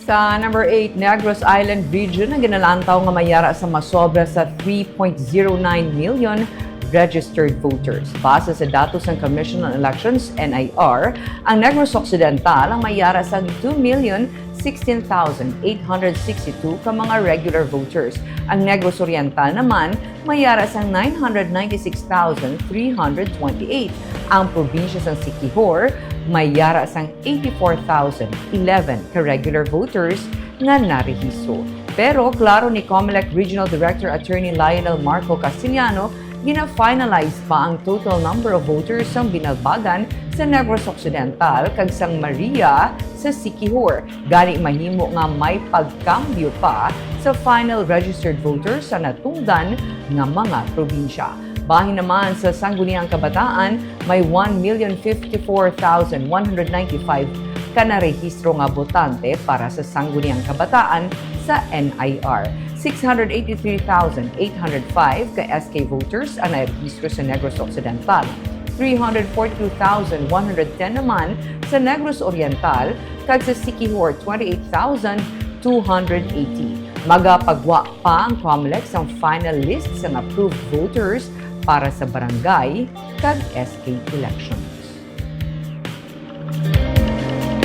Sa number 8, Negros Island Region na ginalantaw nga mayara sa Masobra sa 3.09 million registered voters. Base sa datos ng Commission on Elections, NIR, ang Negros Occidental ang mayara sa 2,016,862 ka mga regular voters. Ang Negros Oriental naman mayara sa 996,328. Ang probinsya sa Siquijor mayara sang 84,011 ka regular voters na narehistro. Pero klaro ni COMELEC Regional Director Attorney Lionel Marco Castellano, gina-finalize pa ang total number of voters ang binalbagan sa Negros Occidental kag sang Maria sa Siquijor. Gani mahimo nga may pagkambyo pa sa final registered voters sa natungdan nga mga probinsya. Bahin naman sa Sangguniang Kabataan, may 1,054,195 ka narehistro nga botante para sa Sangguniang Kabataan sa NIR. 683,805 ka SK voters ang narehistro sa Negros Occidental. 342,110 naman sa Negros Oriental kag sa Siquijor 28,280. Magapagwa pa ang COMELEC sa final list sa approved voters para sa barangay kag SK election.